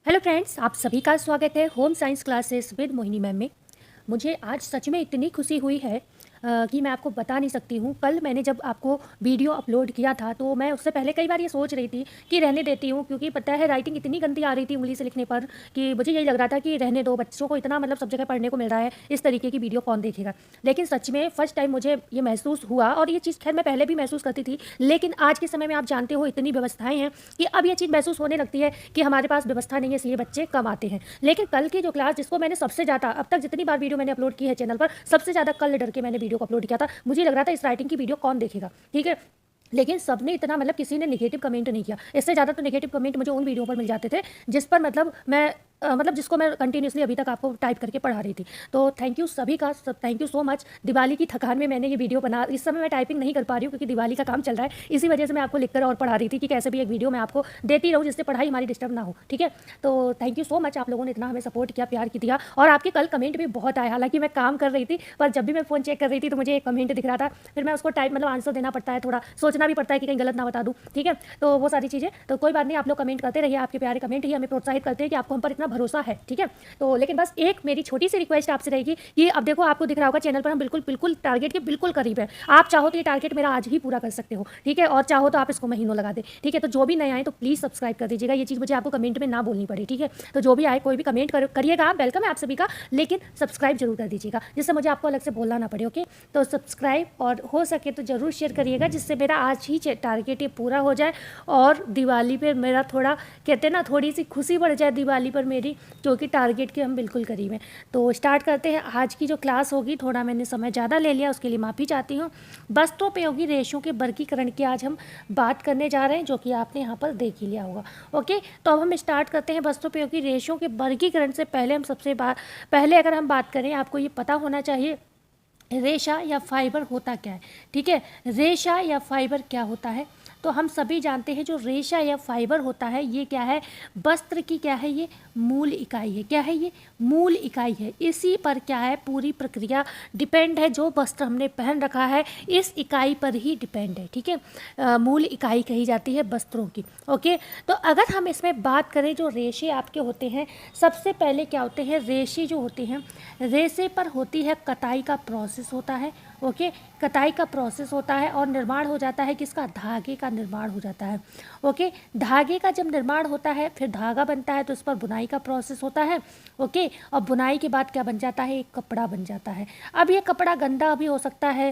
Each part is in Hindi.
हेलो फ्रेंड्स, आप सभी का स्वागत है home science classes with Mohini ma'am में। मुझे आज सच में इतनी खुशी हुई है कि मैं आपको बता नहीं सकती हूँ। कल मैंने जब आपको वीडियो अपलोड किया था तो मैं उससे पहले कई बार ये सोच रही थी कि रहने देती हूँ, क्योंकि पता है राइटिंग इतनी गंदी आ रही थी उंगली से लिखने पर कि मुझे यही लग रहा था कि रहने दो, बच्चों को इतना मतलब सब जगह पढ़ने को मिल रहा है, इस तरीके की वीडियो कौन देखेगा। लेकिन सच में फर्स्ट टाइम मुझे ये महसूस हुआ, और ये चीज़ खैर मैं पहले भी महसूस करती थी, लेकिन आज के समय में आप जानते हो इतनी व्यवस्थाएं हैं कि अब ये चीज़ महसूस होने लगती है कि हमारे पास व्यवस्था नहीं है, इसलिए बच्चे कम आते हैं। लेकिन कल की जो क्लास, जिसको मैंने सबसे ज़्यादा अब तक जितनी बार वीडियो मैंने अपलोड की है चैनल पर, सबसे ज़्यादा कल डर के मैंने वीडियो को अपलोड किया था। मुझे लग रहा था इस राइटिंग की वीडियो कौन देखेगा, ठीक है। लेकिन सबने इतना मतलब किसी ने नेगेटिव कमेंट नहीं किया। इससे ज़्यादा तो नेगेटिव कमेंट मुझे उन वीडियो पर मिल जाते थे जिस पर मतलब मैं मतलब जिसको मैं कंटिन्यूसली अभी तक आपको टाइप करके पढ़ा रही थी। तो थैंक यू सभी का, सब thank you so much. Diwali की थकान में मैंने ये वीडियो बना, इस समय मैं टाइपिंग नहीं कर पा रही हूँ क्योंकि दिवाली का काम चल रहा है, इसी वजह से मैं आपको लिखकर और पढ़ा रही थी कि कैसे भी एक वीडियो मैं आपको देती रहूँ जिससे पढ़ाई हमारी डिस्टर्ब ना हो, ठीक है। तो थैंक यू सो मच, आप लोगों ने इतना हमें सपोर्ट किया, प्यार की दिया, और आपके कल कमेंट भी बहुत आए। हालांकि मैं काम कर रही थी, पर जब भी मैं फ़ोन चेक कर रही थी तो मुझे एक कमेंट दिख रहा था, फिर मैं उसको टाइप मतलब आंसर देना पड़ता है, थोड़ा सोचना भी पड़ता है कि कहीं गलत ना बता दूँ, ठीक है। तो वो सारी चीज़ें, तो कोई बात नहीं, आप लोग कमेंट करते रहिए, आपके प्यारे कमेंट ही हमें प्रोत्साहित करते हैं कि आपको हम पर इतना भरोसा है, ठीक है। तो लेकिन बस एक मेरी छोटी सी रिक्वेस्ट आपसे रहेगी कि अब देखो आपको दिख रहा होगा चैनल पर हम बिल्कुल बिल्कुल टारगेट के बिल्कुल करीब है। आप चाहो तो ये टारगेट मेरा आज ही पूरा कर सकते हो, ठीक है, और चाहो तो आप इसको महीनों लगा दे, ठीक है। तो जो भी नए आए तो प्लीज़ सब्सक्राइब कर दीजिएगा, ये चीज़ मुझे आपको कमेंट में ना बोलनी पड़े, ठीक है। तो जो भी आए कोई भी कमेंट करिएगा, वेलकम है आप सभी का, लेकिन सब्सक्राइब जरूर कर दीजिएगा जिससे मुझे आपको अलग से बोलना ना पड़े, ओके। तो सब्सक्राइब, और हो सके तो ज़रूर शेयर करिएगा जिससे मेरा आज ही टारगेट ये पूरा हो जाए, और दिवाली पर मेरा थोड़ा कहते हैं ना, थोड़ी सी खुशी बढ़ जाए दिवाली पर मेरी, क्योंकि टारगेट के हम बिल्कुल करीब हैं। तो स्टार्ट करते हैं आज की जो क्लास होगी। थोड़ा मैंने समय ज़्यादा ले लिया, उसके लिए माफ़ी चाहती हूँ। वस्त्रोपयोगी रेशों के वर्गीकरण की आज हम बात करने जा रहे हैं, जो कि आपने यहाँ पर देख ही लिया होगा, ओके। तो अब हम स्टार्ट करते हैं। वस्त्रोपयोगी रेशों के वर्गीकरण से पहले हम पहले अगर हम बात करें, आपको ये पता होना चाहिए रेशा या फाइबर होता क्या है, ठीक है। रेशा या फाइबर क्या होता है, तो हम सभी जानते हैं जो रेशा या फाइबर होता है ये क्या है, वस्त्र की क्या है, ये मूल इकाई है। क्या है ये? मूल इकाई है। इसी पर क्या है, पूरी प्रक्रिया डिपेंड है। जो वस्त्र हमने पहन रखा है इस इकाई पर ही डिपेंड है, ठीक है। मूल इकाई कही जाती है वस्त्रों की, ओके। तो अगर हम इसमें बात करें, जो रेशे आपके होते हैं, सबसे पहले क्या होते हैं, रेशे जो होते हैं, रेशे पर होती है कताई का प्रोसेस होता है, ओके। कताई का प्रोसेस होता है और निर्माण हो जाता है किसका, धागे का निर्माण हो जाता है, ओके। धागे का जब निर्माण होता है फिर धागा बनता है, तो इस पर बुनाई का प्रोसेस होता है, ओके। और बुनाई के बाद क्या बन जाता है, एक कपड़ा बन जाता है। अब ये कपड़ा गंदा भी हो सकता है,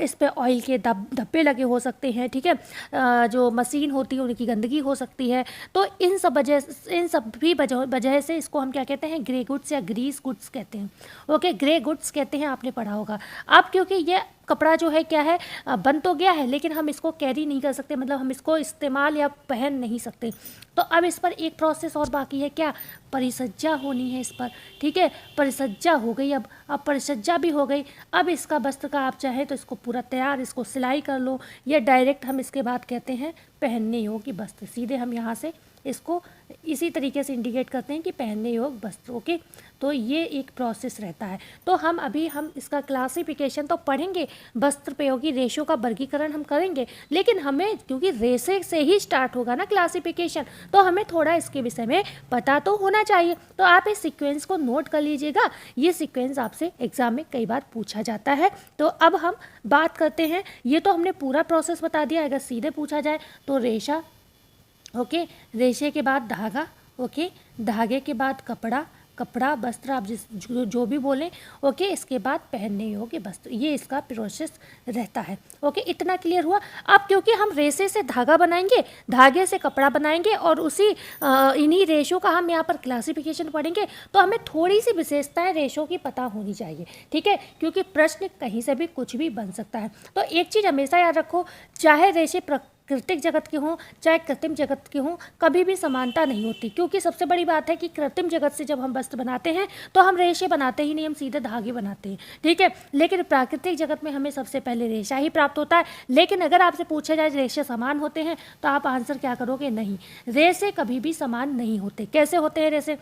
इस पर ऑयल के धब्बे लगे हो सकते हैं, ठीक है। जो मशीन होती है उनकी गंदगी हो सकती है। तो इन सब भी वजह से इसको हम क्या कहते हैं, ग्रे गुड्स या ग्रीस गुड्स कहते हैं, ओके। ग्रे गुड्स कहते हैं, आपने पढ़ा होगा। अब क्योंकि ये कपड़ा जो है क्या है, बन तो गया है लेकिन हम इसको कैरी नहीं कर सकते, मतलब हम इसको इस्तेमाल या पहन नहीं सकते। तो अब इस पर एक प्रोसेस और बाकी है, क्या, परिसज्जा होनी है इस पर, ठीक है। परिसज्जा हो गई, अब परिसज्जा भी हो गई। अब इसका वस्त्र का आप चाहे तो इसको पूरा तैयार, इसको सिलाई कर लो, या डायरेक्ट हम इसके बाद कहते हैं पहनने योग्य वस्त्र। सीधे हम यहाँ से इसको इसी तरीके से इंडिकेट करते हैं कि पहनने योग्य वस्त्र, ओके। तो ये एक प्रोसेस रहता है। तो हम इसका क्लासिफिकेशन तो पढ़ेंगे, वस्त्रोपयोगी रेशों का वर्गीकरण हम करेंगे, लेकिन हमें क्योंकि रेशे से ही स्टार्ट होगा ना क्लासिफिकेशन, तो हमें थोड़ा इसके विषय में पता तो होना चाहिए। तो आप इस सीक्वेंस को नोट कर लीजिएगा, ये सीक्वेंस आपसे एग्जाम में कई बार पूछा जाता है। तो अब हम बात करते हैं, ये तो हमने पूरा प्रोसेस बता दिया। अगर सीधे पूछा जाए तो रेशा, ओके, रेशे के बाद धागा, ओके, धागे के बाद कपड़ा, कपड़ा वस्त्र, आप जो भी बोलें, ओके। इसके बाद पहनने योग्य वस्त्र, ये इसका प्रोसेस रहता है, ओके। इतना क्लियर हुआ। अब क्योंकि हम रेशे से धागा बनाएंगे, धागे से कपड़ा बनाएंगे, और उसी इन्हीं रेशों का हम यहाँ पर क्लासिफिकेशन पढ़ेंगे, तो हमें थोड़ी सी विशेषताएं रेशों की पता होनी चाहिए, ठीक है, क्योंकि प्रश्न कहीं से भी कुछ भी बन सकता है। तो एक चीज़ हमेशा याद रखो, चाहे रेशे प्राकृतिक जगत के हों चाहे कृत्रिम जगत के हों, कभी भी समानता नहीं होती। क्योंकि सबसे बड़ी बात है कि कृत्रिम जगत से जब हम वस्त्र बनाते हैं तो हम रेशे बनाते ही नहीं, हम सीधे धागे बनाते हैं, ठीक है। लेकिन प्राकृतिक जगत में हमें सबसे पहले रेशा ही प्राप्त होता है। लेकिन अगर आपसे पूछा जाए रेशे समान होते हैं, तो आप आंसर क्या करोगे, नहीं, रेशे कभी भी समान नहीं होते। कैसे होते हैं रेशे,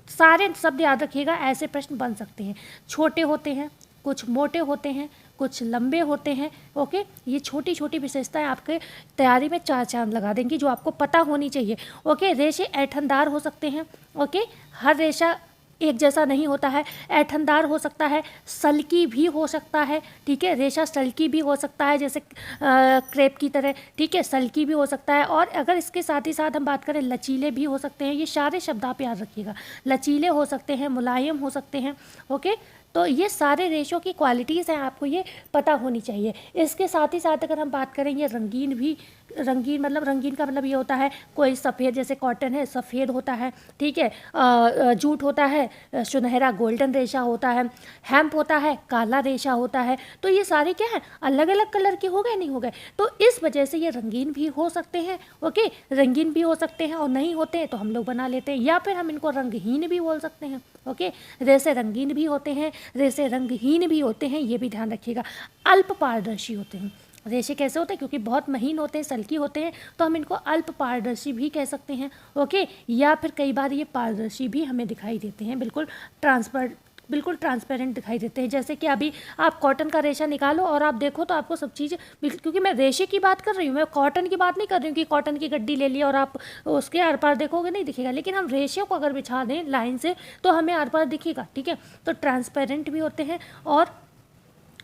सारे शब्द याद रखिएगा, ऐसे प्रश्न बन सकते हैं। छोटे होते हैं, कुछ मोटे होते हैं, कुछ लंबे होते हैं। ओके, ये छोटी छोटी विशेषताएं आपके तैयारी में 4 चांद लगा देंगी, जो आपको पता होनी चाहिए। ओके, रेशे ऐंठनदार हो सकते हैं। ओके, हर रेशा एक जैसा नहीं होता है, ऐंठनदार हो सकता है, सल्की भी हो सकता है। ठीक है, रेशा सल्की भी हो सकता है, जैसे क्रेप की तरह। ठीक है, सल्की भी हो सकता है। और अगर इसके साथ ही साथ हम बात करें, लचीले भी हो सकते हैं। ये सारे शब्द आप याद रखिएगा, लचीले हो सकते हैं, मुलायम हो सकते हैं। ओके, तो ये सारे रेशों की क्वालिटीज़ हैं, आपको ये पता होनी चाहिए। इसके साथ ही साथ अगर हम बात करें, ये रंगीन भी, रंगीन मतलब रंगीन का मतलब ये होता है, कोई सफ़ेद, जैसे कॉटन है सफ़ेद होता है। ठीक है, जूट होता है सुनहरा गोल्डन रेशा होता है, हेम्प होता है काला रेशा होता है। तो ये सारे क्या है, अलग अलग कलर के हो गए, नहीं हो गए। तो इस वजह से ये रंगीन भी हो सकते हैं। ओके, रंगीन भी हो सकते हैं, और नहीं होते हैं तो हम लोग बना लेते हैं, या फिर हम इनको रंगहीन भी बोल सकते हैं। ओके, रेशे रंगीन भी होते हैं, रेशे रंगहीन भी होते हैं, ये भी ध्यान रखिएगा। अल्प पारदर्शी होते हैं रेशे। कैसे होते हैं, क्योंकि बहुत महीन होते हैं, सल्की होते हैं, तो हम इनको अल्प पारदर्शी भी कह सकते हैं। ओके, या फिर कई बार ये पारदर्शी भी हमें दिखाई देते हैं, बिल्कुल ट्रांसपेरेंट दिखाई देते हैं। जैसे कि अभी आप कॉटन का रेशा निकालो और आप देखो तो आपको सब चीज़, क्योंकि मैं रेशे की बात कर रही हूँ, मैं कॉटन की बात नहीं कर रही हूँ कि कॉटन की गड्डी ले ली और आप उसके आर पार देखोगे, नहीं दिखेगा। लेकिन हम रेशे को अगर बिछा दें लाइन से तो हमें आर पार दिखेगा। ठीक है, तो ट्रांसपेरेंट भी होते हैं और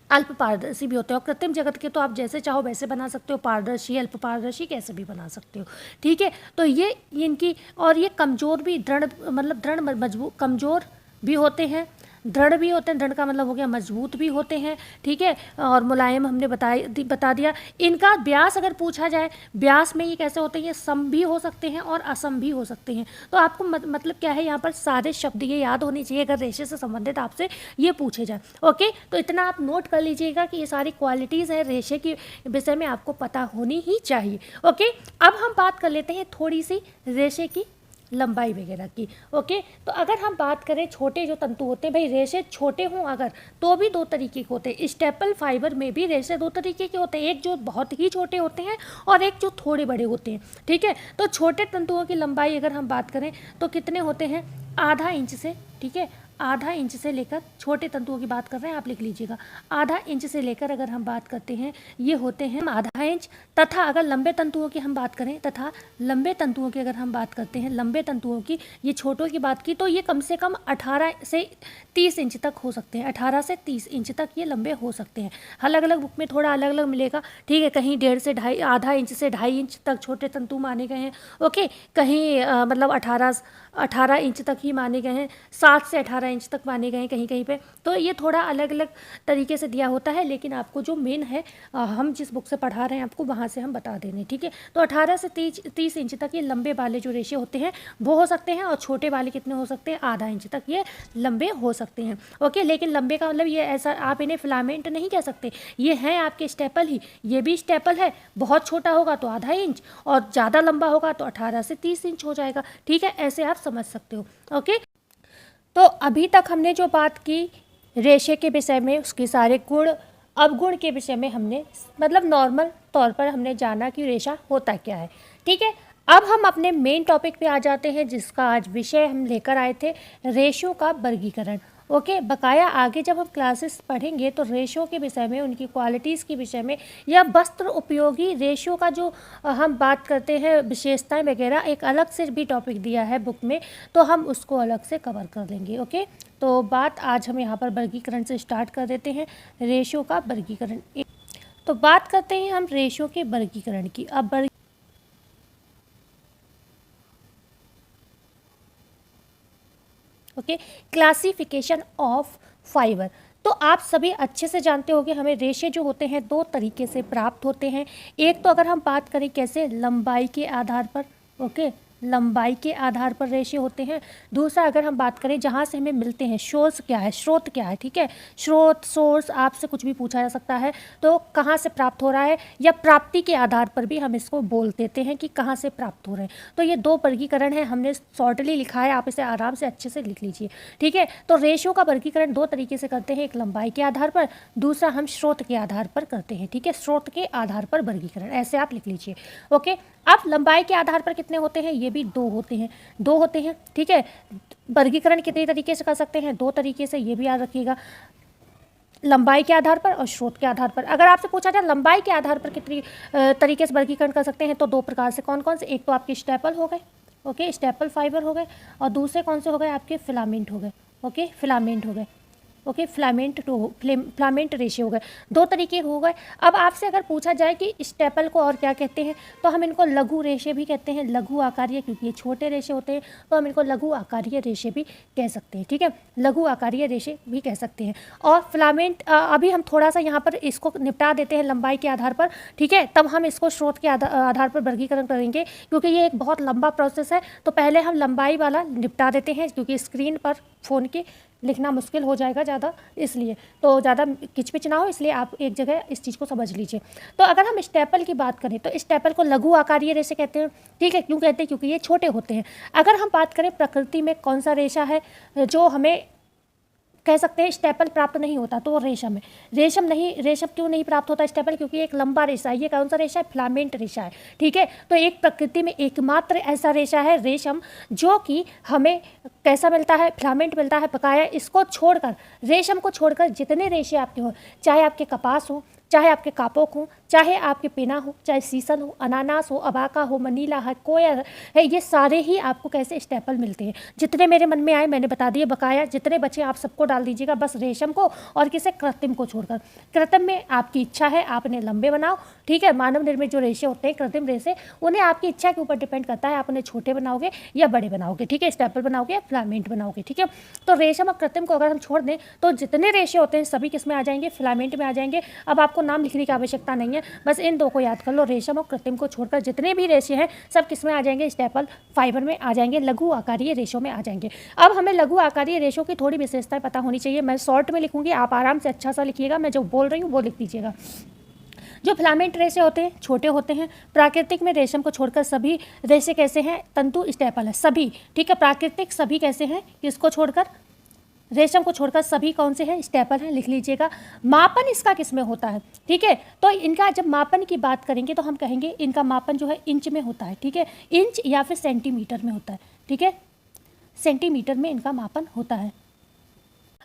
अल्प पारदर्शी भी होते हैं। और कृत्रिम जगत के तो आप जैसे चाहो वैसे बना सकते हो, पारदर्शी अल्प पारदर्शी कैसे भी बना सकते हो। ठीक है, तो ये इनकी, और ये कमज़ोर भी, दृढ़ मतलब दृढ़ मजबूत, कमज़ोर भी होते हैं, दृढ़ भी होते हैं। दृढ़ का मतलब हो गया मजबूत भी होते हैं। ठीक है, और मुलायम हमने बता दिया। इनका व्यास अगर पूछा जाए, व्यास में ये कैसे होते हैं, ये सम भी हो सकते हैं और असम भी हो सकते हैं। तो आपको मतलब क्या है, यहाँ पर सारे शब्द ये याद होने चाहिए अगर रेशे से संबंधित आपसे ये पूछे जाए। ओके, तो इतना आप नोट कर लीजिएगा कि ये सारी क्वालिटीज़ हैं रेशे के विषय में, आपको पता होनी ही चाहिए। ओके, अब हम बात कर लेते हैं थोड़ी सी रेशे की लंबाई वगैरह की। ओके, तो अगर हम बात करें छोटे जो तंतु होते हैं, भाई रेशे छोटे हों अगर, तो भी 2 तरीके के होते हैं। स्टेपल फाइबर में भी रेशे 2 तरीके के होते हैं, एक जो बहुत ही छोटे होते हैं और एक जो थोड़े बड़े होते हैं। ठीक है, तो छोटे तंतुओं की लंबाई अगर हम बात करें तो कितने होते हैं, आधा इंच से। ठीक है, आधा इंच से लेकर, छोटे तंतुओं की बात कर रहे हैं, आप लिख लीजिएगा, आधा इंच से लेकर अगर हम बात करते हैं, ये होते हैं आधा इंच। तथा अगर लंबे तंतुओं की हम बात करें, तथा लंबे तंतुओं की अगर हम बात करते हैं, लंबे तंतुओं की, ये छोटों की बात की तो ये कम से कम 18 से 30 इंच तक हो सकते हैं। 18 से 30 इंच तक ये लंबे हो सकते हैं। अलग अलग बुक में थोड़ा अलग अलग मिलेगा। ठीक है, कहीं 1.5 से 2.5, आधा इंच से 2.5 इंच तक छोटे तंतु माने गए हैं। ओके, कहीं मतलब 18 इंच तक ही माने गए हैं, 7 से 18 इंच तक माने गए हैं कहीं कहीं पे। तो ये थोड़ा अलग अलग तरीके से दिया होता है, लेकिन आपको जो मेन है, हम जिस बुक से पढ़ा रहे हैं आपको वहाँ से हम बता दे रहे हैं। ठीक है, तो 18 से 30 इंच तक ये लंबे वाले जो रेशे होते हैं वो हो सकते हैं, और छोटे वाले कितने हो सकते हैं, आधा इंच तक ये लंबे हो सकते हैं। ओके, लेकिन लंबे का मतलब ये ऐसा, आप इन्हें फिलामेंट नहीं कह सकते, ये हैं आपके स्टेपल ही। ये भी स्टेपल है, बहुत छोटा होगा तो आधा इंच, और ज़्यादा लंबा होगा तो 18 से 30 इंच हो जाएगा। ठीक है, ऐसे आप समझ सकते हो। ओके, तो अभी तक हमने जो बात की रेशे के विषय में, उसके सारे गुण अवगुण के विषय में हमने मतलब नॉर्मल तौर पर हमने जाना कि रेशा होता क्या है। ठीक है, अब हम अपने मेन टॉपिक पे आ जाते हैं, जिसका आज विषय हम लेकर आए थे, रेशों का वर्गीकरण। ओके, बकाया आगे जब हम क्लासेस पढ़ेंगे तो रेशों के विषय में, उनकी क्वालिटीज़ के विषय में, या वस्त्र उपयोगी रेशों का जो हम बात करते हैं विशेषताएं वगैरह, एक अलग से भी टॉपिक दिया है बुक में, तो हम उसको अलग से कवर कर लेंगे। ओके, तो बात आज हम यहाँ पर वर्गीकरण से स्टार्ट कर देते हैं, रेशों का वर्गीकरण। तो बात करते हैं हम रेशों के वर्गीकरण की। अब ओके, क्लासिफिकेशन ऑफ फाइबर। तो आप सभी अच्छे से जानते होंगे, हमें रेशे जो होते हैं 2 तरीके से प्राप्त होते हैं। एक तो अगर हम बात करें कैसे, लंबाई के आधार पर। ओके, लंबाई के आधार पर रेशे होते हैं। दूसरा अगर हम बात करें जहाँ से हमें मिलते हैं, सोर्स क्या है, स्रोत क्या है। ठीक है, स्रोत, सोर्स, आपसे कुछ भी पूछा जा सकता है, तो कहाँ से प्राप्त हो रहा है, या प्राप्ति के आधार पर भी हम इसको बोल देते हैं कि कहाँ से प्राप्त हो रहे हैं। तो ये 2 वर्गीकरण है, हमने शॉर्टली लिखा है, आप इसे आराम से अच्छे से लिख लीजिए। ठीक है, तो रेशों का वर्गीकरण 2 तरीके से करते हैं, एक लंबाई के आधार पर, दूसरा हम स्रोत के आधार पर करते हैं। ठीक है, स्रोत के आधार पर वर्गीकरण, ऐसे आप लिख लीजिए। ओके, अब लंबाई के आधार पर कितने होते हैं, ये भी 2 होते हैं, 2 होते हैं। ठीक है, वर्गीकरण कितने तरीके से कर सकते हैं, 2 तरीके से, ये भी याद रखिएगा। लंबाई के आधार पर और स्रोत के आधार पर। अगर आपसे पूछा जाए लंबाई के आधार पर कितनी तरीके से वर्गीकरण कर सकते हैं, तो 2 प्रकार से। कौन कौन से? एक तो आपके स्टेपल हो गए, ओके, स्टेपल फाइबर हो गए, और दूसरे कौन से हो गए? आपके फिलामेंट हो गए, ओके, फिलामेंट हो गए, ओके, फिलामेंट रेशे हो गए। 2 तरीके हो गए। अब आपसे अगर पूछा जाए कि स्टेपल को और क्या कहते हैं, तो हम इनको लघु रेशे भी कहते हैं, लघु आकारीय, क्योंकि ये छोटे रेशे होते हैं तो हम इनको लघु आकारीय रेशे भी कह सकते हैं, ठीक है, लघु आकारीय रेशे भी कह सकते हैं। और फिलामेंट अभी हम थोड़ा सा यहाँ पर इसको निपटा देते हैं लंबाई के आधार पर, ठीक है, तब हम इसको स्रोत के आधार पर वर्गीकरण करेंगे, क्योंकि ये एक बहुत लंबा प्रोसेस है। तो पहले हम लंबाई वाला निपटा देते हैं, क्योंकि स्क्रीन पर फ़ोन के लिखना मुश्किल हो जाएगा ज़्यादा, इसलिए तो ज़्यादा किचपिच ना हो, इसलिए आप एक जगह इस चीज़ को समझ लीजिए। तो अगर हम स्टेपल की बात करें तो स्टेपल को लघु आकारीय रेशे कहते हैं, ठीक है। क्यों कहते हैं? क्योंकि ये छोटे होते हैं। अगर हम बात करें प्रकृति में कौन सा रेशा है जो हमें कह सकते हैं स्टेपल प्राप्त नहीं होता, तो वो रेशम है। रेशम क्यों नहीं प्राप्त होता स्टेपल? क्योंकि एक लंबा रेशा है। ये कौन सा रेशा है? फिलामेंट रेशा है, ठीक है। तो एक प्रकृति में एकमात्र ऐसा रेशा है रेशम, जो कि हमें कैसा मिलता है? फिलामेंट मिलता है। बकाया इसको छोड़कर, रेशम को छोड़कर जितने रेशे आपके हो, चाहे आपके कपास हो, चाहे आपके कापोक हो, चाहे आपके पेना हो, चाहे सीसन हो, अनानास हो, अबाका हो, मनीला है, कोयर है, ये सारे ही आपको कैसे स्टेपल मिलते हैं। जितने मेरे मन में आए मैंने बता दिए, बकाया जितने बचे आप सबको डाल दीजिएगा, बस रेशम को और किसे? कृत्रिम को छोड़कर। कृत्रिम में आपकी इच्छा है, आपने लंबे बनाओ, ठीक है। मानव निर्मित जो रेशे होते हैं, कृत्रिम रेशे, उन्हें आपकी इच्छा के ऊपर डिपेंड करता है, आप उन्हें छोटे बनाओगे या बड़े बनाओगे, ठीक है, स्टेपल बनाओगे या फिलामेंट बनाओगे, ठीक है। तो रेशम और कृत्रिम को अगर हम छोड़ दें तो जितने रेशे होते हैं सभी किस में आ जाएंगे? फिलामेंट में आ जाएंगे। अब आपको नाम लिखने की आवश्यकता नहीं है, बस इन 2 को याद कर लो। रेशम और कृत्रिम को छोड़कर जितने भी रेशे हैं सब किस में आ जाएंगे? स्टेपल फाइबर में आ जाएंगे, लघु आकारीय रेशों में आ जाएंगे। अब हमें लघु आकारीय रेशों की थोड़ी विशेषताएं पता होनी चाहिए। मैं शॉर्ट में लिखूंगी, आप आराम से अच्छा सा लिखिएगा, मैं जो बोल रही हूँ वो लिख दीजिएगा। जो फिलामेंट रेशे होते हैं छोटे होते हैं। प्राकृतिक में रेशम को छोड़कर सभी रेशे कैसे हैं? तंतु स्टेपल है, सभी, ठीक है। प्राकृतिक सभी कैसे हैं? किसको छोड़कर? रेशम को छोड़कर सभी कौन से हैं? स्टेपल हैं, लिख लीजिएगा। मापन इसका किस में होता है? ठीक है, तो इनका जब मापन की बात करेंगे तो हम कहेंगे इनका मापन जो है इंच में होता है, ठीक है, इंच या फिर सेंटीमीटर में होता है, ठीक है, सेंटीमीटर में इनका मापन होता है।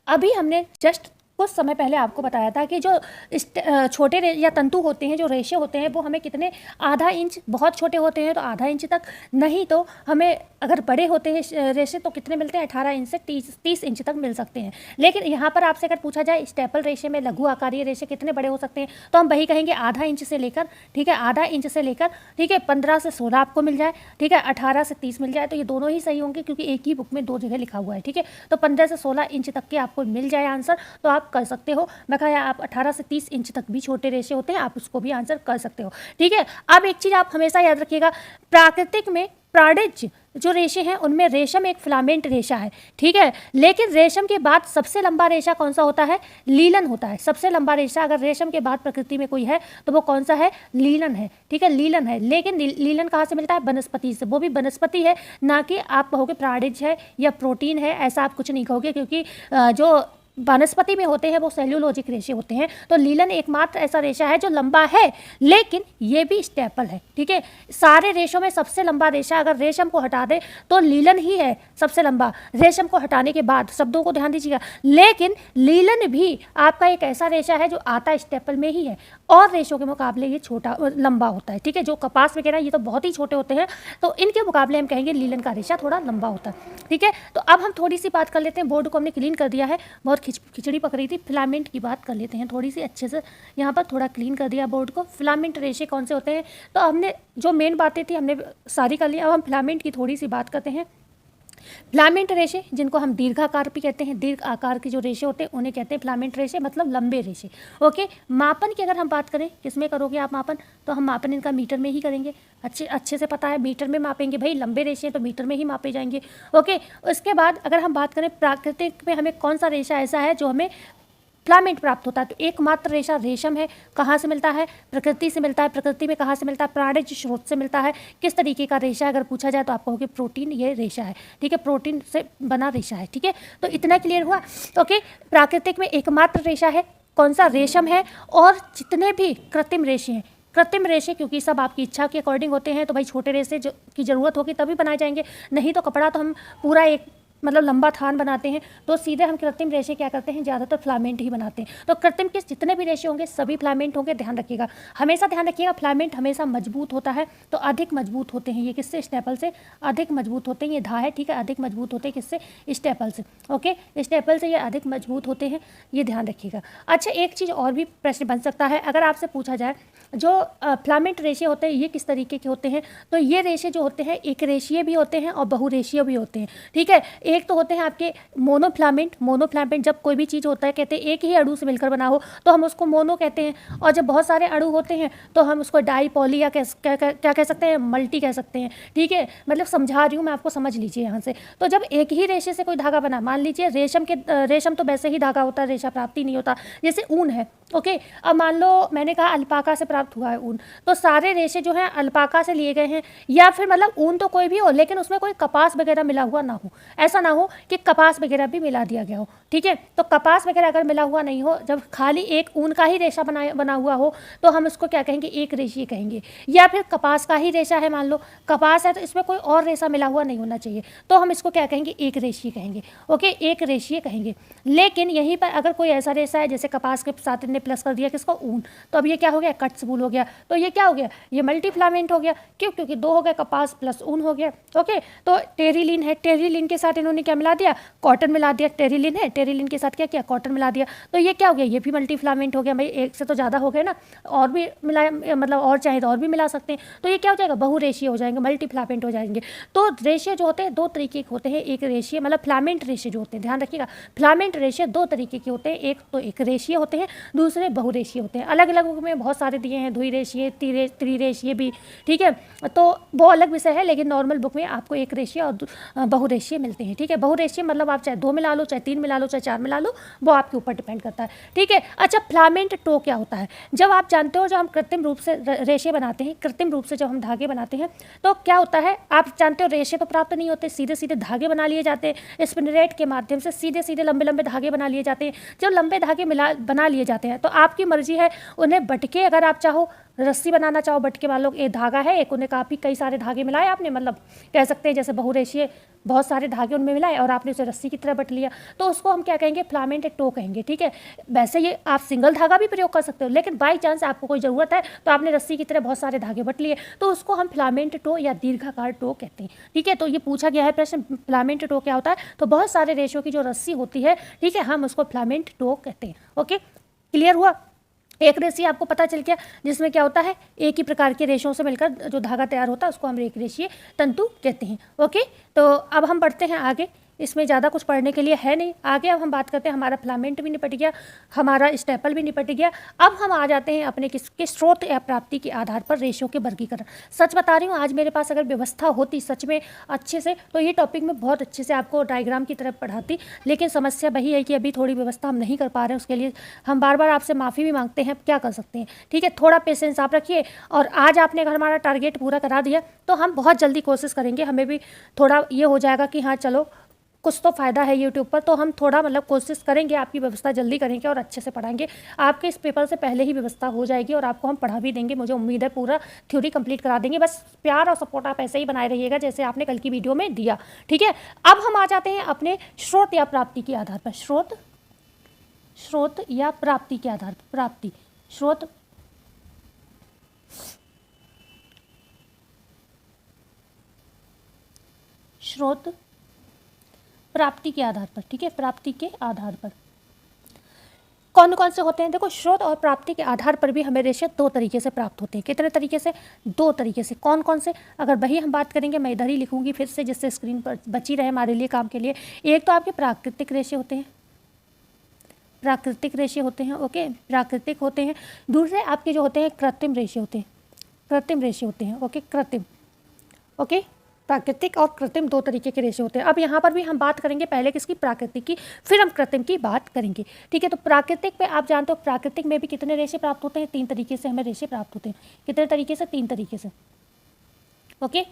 अभी हमने जस्ट कुछ समय पहले आपको बताया था कि जो छोटे या तंतु होते हैं, जो रेशे होते हैं, वो हमें कितने? आधा इंच, बहुत छोटे होते हैं तो आधा इंच तक, नहीं तो हमें अगर बड़े होते हैं रेशे तो कितने मिलते हैं? 18 इंच से 30 इंच तक मिल सकते हैं। लेकिन यहाँ पर आपसे अगर पूछा जाए स्टेपल रेशे में लघु आकारीय रेशे कितने बड़े हो सकते हैं, तो हम वही कहेंगे आधा इंच से लेकर, ठीक है, आधा इंच से लेकर, ठीक है, 15 से 16 आपको मिल जाए, ठीक है, 18 से 30 मिल जाए, तो ये दोनों ही सही होंगे क्योंकि एक ही बुक में 2 जगह लिखा हुआ है, ठीक है। तो 15 से 16 इंच तक के आपको मिल जाए आंसर, तो आप कर सकते हो। मैं कहा आप 18 से 30 इंच तक भी छोटे रेशे होते हैं, आप उसको भी आंसर कर सकते हो, ठीक है। अब एक चीज़ आप हमेशा याद रखिएगा, प्राकृतिक में प्राणिज जो रेशे हैं उनमें रेशम एक फिलामेंट रेशा है, ठीक है। लेकिन रेशम के बाद सबसे लंबा रेशा कौन सा होता है? लीलन होता है। सबसे लंबा रेशा अगर रेशम के बाद प्रकृति में कोई है तो वो कौन सा है? लीलन है, ठीक है, लीलन है। लेकिन लीलन कहाँ से मिलता है? वनस्पति से। वो भी वनस्पति है, ना कि आप कहोगे प्राणिज है या प्रोटीन है, ऐसा आप कुछ नहीं कहोगे, क्योंकि जो वनस्पति में होते हैं वो सेल्यूलोजिक रेशे होते हैं। तो लीलन एकमात्र ऐसा रेशा है जो लंबा है, लेकिन ये भी स्टेपल है, ठीक है। सारे रेशों में सबसे लंबा रेशा अगर रेशम को हटा दे तो लीलन ही है सबसे लंबा। रेशम को हटाने के बाद, शब्दों को ध्यान दीजिएगा, लेकिन लीलन भी आपका एक ऐसा रेशा है जो आता स्टेपल में ही है, और रेशों के मुकाबले ये छोटा लंबा होता है, ठीक है। जो कपास वगैरह ये तो बहुत ही छोटे होते हैं, तो इनके मुकाबले हम कहेंगे लीलन का रेशा थोड़ा लंबा होता है, ठीक है। तो अब हम थोड़ी सी बात कर लेते हैं, बोर्ड को हमने क्लीन कर दिया है, बहुत खिचड़ी पक रही थी। फिलामेंट की बात कर लेते हैं थोड़ी सी अच्छे से, यहाँ पर थोड़ा क्लीन कर दिया बोर्ड को। फिलामेंट रेशे कौन से होते हैं? तो हमने जो मेन बातें थी हमने सारी कर ली। अब हम फिलामेंट की थोड़ी सी बात करते हैं। फिलामेंट रेशे, जिनको हम दीर्घाकार भी कहते हैं, दीर्घ आकार के जो रेशे होते हैं उन्हें कहते हैं फिलामेंट रेशे, मतलब लंबे रेशे, ओके। मापन की अगर हम बात करें, किसमें करोगे आप मापन? तो हम मापन इनका मीटर में ही करेंगे। अच्छे से पता है, मीटर में मापेंगे भाई, लंबे रेशे हैं तो मीटर में ही मापे जाएंगे, ओके। उसके बाद अगर हम बात करें प्राकृतिक में हमें कौन सा रेशा ऐसा है जो हमें फिलामेंट प्राप्त होता है, तो एकमात्र रेशा रेशम है। कहाँ से मिलता है? प्रकृति से मिलता है। प्रकृति में कहाँ से मिलता है? प्राणिज स्रोत से मिलता है। किस तरीके का रेशा अगर पूछा जाए तो आप कहोगे प्रोटीन ये रेशा है, ठीक है, प्रोटीन से बना रेशा है, ठीक है। तो इतना क्लियर हुआ, ओके। प्राकृतिक में एकमात्र रेशा है, कौन सा? रेशम है। और जितने भी कृत्रिम रेशे हैं, कृत्रिम रेशे क्योंकि सब आपकी इच्छा के अकॉर्डिंग होते हैं, तो भाई छोटे रेशे की ज़रूरत होगी तभी बनाए जाएंगे, नहीं तो कपड़ा तो हम पूरा एक मतलब लंबा थान बनाते हैं, तो सीधे हम कृत्रिम रेशे क्या करते हैं, ज़्यादातर फिलामेंट ही बनाते हैं। तो कृत्रिम के जितने भी रेशे होंगे सभी फिलामेंट होंगे, ध्यान रखिएगा, हमेशा ध्यान रखिएगा। फिलामेंट हमेशा मजबूत होता है, तो अधिक मजबूत होते हैं ये किससे, स्टेपल से अधिक मजबूत होते हैं। ये धा है, ठीक है, अधिक मजबूत होते हैं किससे, स्टेपल से। ओके, स्टेपल से ये अधिक मजबूत होते हैं, ये ध्यान रखिएगा। अच्छा, एक चीज़ और भी प्रश्न बन सकता है, अगर आपसे पूछा जाए जो फिलामेंट रेशे होते हैं ये किस तरीके के होते हैं, तो ये रेशे जो होते हैं एक रेशिए भी होते हैं और बहुरेशिए भी होते हैं, ठीक है। एक तो होते हैं आपके मोनोफिलामेंट। मोनोफिलामेंट जब कोई भी चीज़ होता है, कहते हैं एक ही अणु से मिलकर बना हो, तो हम उसको मोनो कहते हैं। और जब बहुत सारे अणु होते हैं तो हम उसको डाई, पॉली या क्या कह सकते हैं, मल्टी कह सकते हैं, ठीक है। मतलब समझा रही हूँ मैं आपको, समझ लीजिए यहाँ से। तो जब एक ही रेशे से कोई धागा बना, मान लीजिए रेशम तो वैसे ही धागा होता है, रेशा प्राप्ति नहीं होता, जैसे ऊन है। ओके, अब मान लो मैंने कहा अल्पाका से प्राप्त हुआ है ऊन, तो सारे रेशे जो हैं अल्पाका से लिए गए हैं, या फिर मतलब ऊन तो कोई भी हो लेकिन उसमें कोई कपास वगैरह मिला हुआ ना हो। ऐसा ना हो कि कपास वगैरह भी मिला दिया गया हो, ठीक है। तो कपास वगैरह अगर मिला हुआ नहीं हो, जब खाली एक ऊन का ही रेशा बना हुआ हो, तो हम उसको क्या कहेंगे, एक रेशिए कहेंगे। या फिर कपास का ही रेशा है, मान लो कपास है तो इसमें कोई और रेशा मिला हुआ नहीं होना चाहिए, तो हम इसको क्या कहेंगे, एक रेशिए कहेंगे। ओके, एक रेशिए कहेंगे। लेकिन यहीं पर अगर कोई ऐसा रेशा है, जैसे कपास के साथ इन्हें प्लस कर दिया किसको, ऊन, तो अब ये क्या हो गया, कटसबूल हो गया। तो ये क्या हो गया, ये मल्टीफिलामेंट हो गया। क्यों, क्योंकि दो हो गया, कपास प्लस ऊन हो गया। ओके, तो टेरिलिन है, टेरिलिन के साथ इन्होंने क्या मिला दिया, कॉटन मिला दिया। टेरिलिन है, टेरिलिन के साथ क्या किया, कॉटन मिला दिया। तो ये क्या हो गया, ये भी मल्टीफिलामेंट हो गया। भाई एक से तो ज़्यादा हो गए ना, और भी मिला, मतलब और चाहे तो और भी मिला सकते हैं, तो ये क्या हो जाएगा, बहुरेशिए हो जाएंगे, मल्टीफिलामेंट हो जाएंगे। तो रेशे जो होते हैं दो तरीके के होते हैं, एक रेशिए मतलब फिलामेंट रेशे जो होते हैं, ध्यान रखिएगा, फिलामेंट रेशे दो तरीके के होते हैं, एक तो एक रेशिए होते हैं, दूसरे बहुरेशिए होते हैं। अलग अलग में बहुत सारे दिए हैं, द्विरेशिए, त्रिरेशिए भी, ठीक है। तो वो अलग विषय है, लेकिन नॉर्मल बुक में आपको एक रेशिए और बहुरेशिए मिलते हैं, ठीक है। बहुरेशिए मतलब आप चाहे 2 मिला लो, चाहे 3 मिला लो, चाहे 4 मिला लो, वो आपके ऊपर डिपेंड करता है, ठीक है। अच्छा, फिलामेंट टो क्या होता है, जब आप जानते हो जब हम कृत्रिम रूप से रेशे बनाते हैं, कृत्रिम रूप से जब हम धागे बनाते हैं, तो क्या होता है, आप जानते हो रेशे तो प्राप्त नहीं होते, सीधे सीधे धागे बना लिए जाते हैं, स्पिनरेट के माध्यम से सीधे सीधे लंबे लंबे धागे बना लिए जाते हैं। जब लंबे धागे बना लिए जाते हैं, तो आपकी मर्जी है उन्हें बटके, अगर आप चाहो रस्सी बनाना चाहो, बटके मान लो एक धागा है, एक उन्हें काफ़ी कई सारे धागे मिलाए आपने, मतलब कह सकते हैं जैसे बहुरेशिए बहुत सारे धागे उनमें मिलाए और आपने उसे रस्सी की तरह बट लिया, तो उसको हम क्या कहेंगे, फिलामेंट टो कहेंगे, ठीक है। वैसे ये आप सिंगल धागा भी प्रयोग कर सकते हो, लेकिन बाई चांस आपको कोई ज़रूरत है तो आपने रस्सी की तरह बहुत सारे धागे बट लिए, तो उसको हम फिलामेंट टो या दीर्घाकार टो कहते हैं, ठीक है। तो ये पूछा गया है प्रश्न, फिलामेंट टो क्या होता है, तो बहुत सारे रेशों की जो रस्सी होती है, ठीक है, हम उसको फिलामेंट टो कहते हैं। ओके, क्लियर हुआ। एक रेशिए आपको पता चल गया, जिसमें क्या होता है, एक ही प्रकार के रेशों से मिलकर जो धागा तैयार होता है उसको हम एक रेशिए तंतु कहते हैं। ओके, तो अब हम बढ़ते हैं आगे, इसमें ज़्यादा कुछ पढ़ने के लिए है नहीं। आगे अब हम बात करते हैं, हमारा फिलामेंट भी निपट गया, हमारा स्टेपल भी निपट गया। अब हम आ जाते हैं अपने किसके, स्रोत या प्राप्ति के आधार पर रेशों के वर्गीकरण। सच बता रही हूँ, आज मेरे पास अगर व्यवस्था होती सच में अच्छे से, तो ये टॉपिक में बहुत अच्छे से आपको डायग्राम की तरफ पढ़ाती, लेकिन समस्या वही है कि अभी थोड़ी व्यवस्था हम नहीं कर पा रहे हैं। उसके लिए हम बार बार आपसे माफ़ी भी मांगते हैं, क्या कर सकते हैं, ठीक है। थोड़ा पेशेंस आप रखिए, और आज आपने अगर हमारा टारगेट पूरा करा दिया तो हम बहुत जल्दी कोशिश करेंगे, हमें भी थोड़ा ये हो जाएगा कि हाँ चलो कुछ तो फ़ायदा है यूट्यूब पर, तो हम थोड़ा मतलब कोशिश करेंगे, आपकी व्यवस्था जल्दी करेंगे और अच्छे से पढ़ाएंगे। आपके इस पेपर से पहले ही व्यवस्था हो जाएगी और आपको हम पढ़ा भी देंगे, मुझे उम्मीद है पूरा थ्योरी कंप्लीट करा देंगे। बस प्यार और सपोर्ट आप ऐसे ही बनाए रहिएगा जैसे आपने कल की वीडियो में दिया, ठीक है। अब हम आ जाते हैं अपने स्रोत या प्राप्ति के आधार पर, स्रोत या प्राप्ति के आधार पर, प्राप्ति, स्रोत, स्रोत प्राप्ति के आधार पर, ठीक है, प्राप्ति के आधार पर कौन कौन से होते हैं, देखो स्रोत और प्राप्ति के आधार पर भी हमें रेशे दो तरीके से प्राप्त होते हैं। कितने तरीके से, दो तरीके से। कौन कौन से, अगर वही हम बात करेंगे, मैं इधर ही लिखूंगी फिर से जिससे स्क्रीन पर बची रहे हमारे लिए काम के लिए। एक तो आपके प्राकृतिक रेशे होते हैं, प्राकृतिक रेशे होते हैं, ओके, प्राकृतिक होते हैं। दूसरे आपके जो होते हैं कृत्रिम रेशे होते हैं, कृत्रिम रेशे होते हैं, ओके, कृत्रिम, ओके। प्राकृतिक और कृत्रिम दो तरीके के रेशे होते हैं। अब यहाँ पर भी हम बात करेंगे पहले किसकी, प्राकृतिक की, फिर हम कृत्रिम की बात करेंगे, ठीक है। तो प्राकृतिक पे आप जानते हो प्राकृतिक में भी कितने रेशे प्राप्त होते हैं, 3 तरीके से हमें रेशे प्राप्त होते हैं। कितने तरीके से, 3 तरीके से, ओके,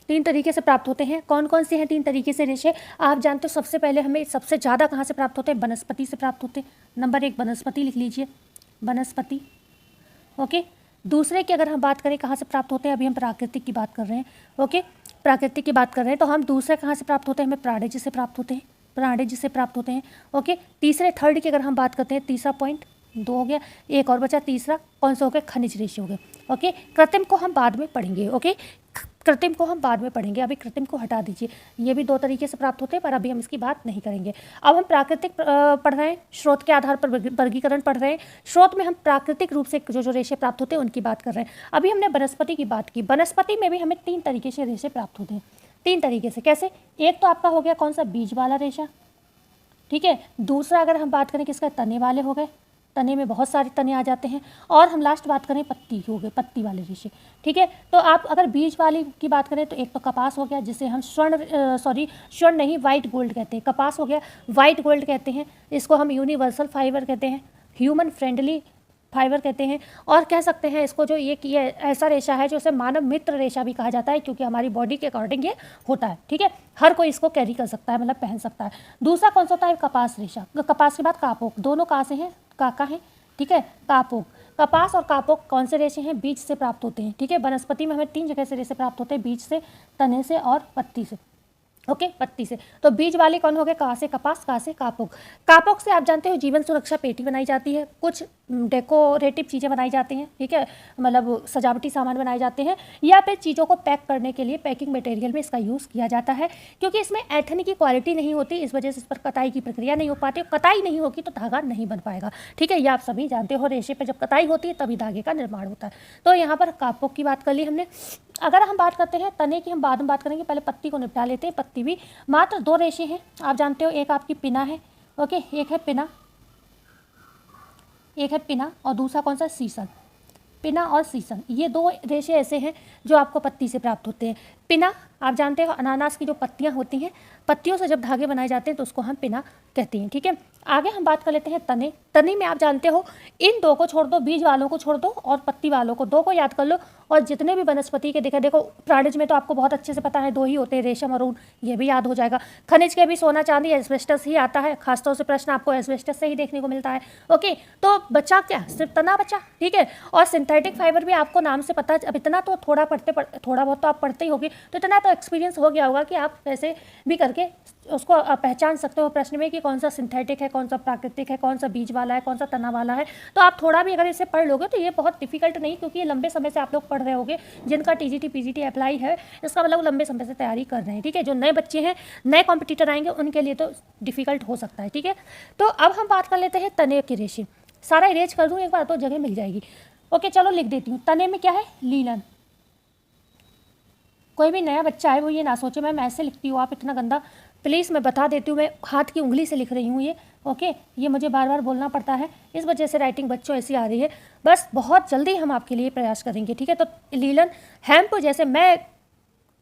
3 तरीके से प्राप्त होते हैं। कौन कौन से हैं 3 तरीके से रेशे, आप जानते हो सबसे पहले हमें सबसे ज़्यादा कहाँ से प्राप्त होते हैं, वनस्पति से प्राप्त होते हैं। नंबर 1 वनस्पति लिख लीजिए, वनस्पति, ओके। दूसरे की अगर हम बात करें कहाँ से प्राप्त होते हैं, अभी हम प्राकृतिक की बात कर रहे हैं, ओके। प्राकृतिक की बात कर रहे हैं तो हम दूसरे कहाँ से प्राप्त होते हैं, हमें प्राणिज से प्राप्त होते हैं, प्राणिज से प्राप्त होते हैं। ओके, तीसरे थर्ड की अगर हम बात करते हैं, तीसरा पॉइंट 2 हो गया, एक और बचा तीसरा, कौन सा हो गया, खनिज रेशे हो गए। ओके, कृत्रिम को हम बाद में पढ़ेंगे। ओके, कृत्रिम को हम बाद में पढ़ेंगे, अभी कृत्रिम को हटा दीजिए। ये भी 2 तरीके से प्राप्त होते हैं पर अभी हम इसकी बात नहीं करेंगे। अब हम प्राकृतिक पढ़ रहे हैं, स्रोत के आधार पर वर्गीकरण पढ़ रहे हैं। स्रोत में हम प्राकृतिक रूप से जो रेशे प्राप्त होते हैं उनकी बात कर रहे हैं। अभी हमने वनस्पति की बात की, वनस्पति में भी हमें 3 तरीके से रेशे प्राप्त होते हैं। 3 तरीके से, कैसे? एक तो आपका हो गया कौन सा, बीज वाला रेशा, ठीक है। दूसरा अगर हम बात करें किसका, तने वाले हो गए, तने में बहुत सारे तने आ जाते हैं। और हम लास्ट बात करें पत्ती हो गए, पत्ती वाले रेशे, ठीक है। तो आप अगर बीज वाली की बात करें तो एक तो कपास हो गया, जिसे हम स्वर्ण नहीं, वाइट गोल्ड कहते हैं। कपास हो गया, वाइट गोल्ड कहते हैं, इसको हम यूनिवर्सल फाइबर कहते हैं, ह्यूमन फ्रेंडली फाइबर कहते हैं। और कह सकते हैं इसको जो ये ऐसा रेशा है जो उसे मानव मित्र रेशा भी कहा जाता है, क्योंकि हमारी बॉडी के अकॉर्डिंग ये होता है, ठीक है। हर कोई इसको कैरी कर सकता है, मतलब पहन सकता है। दूसरा कौन सा होता है, कपास रेशा। कपास के बाद कापोक, दोनों कहाँ से हैं, काका हैं, ठीक है, कापोक। कपास और कापोक कौन से रेशे हैं, बीज से प्राप्त होते हैं, ठीक है। वनस्पति में हमें 3 जगह से रेशे प्राप्त होते हैं, बीज से, तने से और पत्ती से। ओके, पत्ती से। तो बीज वाले कौन हो गए, कहाँ से, कपास, कहाँ से, कापोक। कापोक से आप जानते हो जीवन सुरक्षा पेटी बनाई जाती है, कुछ डेकोरेटिव चीज़ें बनाई जाती हैं, ठीक है, मतलब सजावटी सामान बनाए जाते हैं, या फिर चीज़ों को पैक करने के लिए पैकिंग मटेरियल में इसका यूज़ किया जाता है। क्योंकि इसमें एथनी की क्वालिटी नहीं होती, इस वजह से इस पर कताई की प्रक्रिया नहीं हो पाती। कताई नहीं होगी तो धागा नहीं बन पाएगा, ठीक है। ये आप सभी जानते हो, रेशे पर जब कताई होती है तभी धागे का निर्माण होता है। तो यहाँ पर कापोक की बात कर ली हमने। अगर हम बात करते हैं तने की, हम बाद में बात करेंगे, पहले पत्ती को निपटा लेते हैं। पत्ती भी मात्र 2 रेशे हैं, आप जानते हो, एक आपकी पिना है, ओके, एक है पिना और दूसरा कौन सा, सीसन। पिना और सीसन, ये 2 रेशे ऐसे हैं जो आपको पत्ती से प्राप्त होते हैं। पिना आप जानते हो, अनानास की जो पत्तियां होती हैं, पत्तियों से जब धागे बनाए जाते हैं तो उसको हम पिना कहते हैं, ठीक है। आगे हम बात कर लेते हैं तने। तने में आप जानते हो, इन 2 को छोड़ दो, बीज वालों को छोड़ दो और पत्ती वालों को, 2 को याद कर लो। और जितने भी वनस्पति के देखो प्राणिज में तो आपको बहुत अच्छे से पता है 2 ही होते हैं, रेशम और ऊन, ये भी याद हो जाएगा। खनिज के भी सोना चांदी एस्बेस्टस ही आता है, खासतौर से प्रश्न आपको एस्बेस्टस से ही देखने को मिलता है। ओके, तो बचा क्या, सिर्फ तना बचा, ठीक है। और सिंथेटिक फाइबर भी आपको नाम से पता, अब इतना तो थोड़ा बहुत तो आप पढ़ते ही होगे, तो इतना तो एक्सपीरियंस हो गया होगा कि आप वैसे भी करके उसको पहचान सकते हो प्रश्न में कि कौन सा सिंथेटिक है, कौन सा प्राकृतिक है, कौन सा बीज वाला है, कौन सा तना वाला है। तो आप थोड़ा भी अगर इसे पढ़ लोगे तो ये बहुत डिफिकल्ट नहीं, क्योंकि ये लंबे समय से आप लोग पढ़ रहे होगे, जिनका टीजीटी पीजीटी अप्लाई है, इसका मतलब लंबे समय से तैयारी कर रहे हैं, ठीक है। जो नए बच्चे हैं, नए कॉम्पिटिटर आएंगे, उनके लिए तो डिफिकल्ट हो सकता है, ठीक है। तो अब हम बात कर लेते हैं तने के रेशे। सारा इरेज कर दूँ एक बार तो जगह मिल जाएगी। ओके, चलो लिख देती हूँ। तने में क्या है, लीलन। कोई भी नया बच्चा है वो ये ना सोचे मैं ऐसे लिखती हूँ, आप इतना गंदा, प्लीज़ मैं बता देती हूँ, मैं हाथ की उंगली से लिख रही हूँ ये। ओके, ये मुझे बार बार बोलना पड़ता है, इस वजह से राइटिंग बच्चों ऐसी आ रही है। बस बहुत जल्दी हम आपके लिए प्रयास करेंगे, ठीक है। तो लीलन, हेम्प, जैसे मैं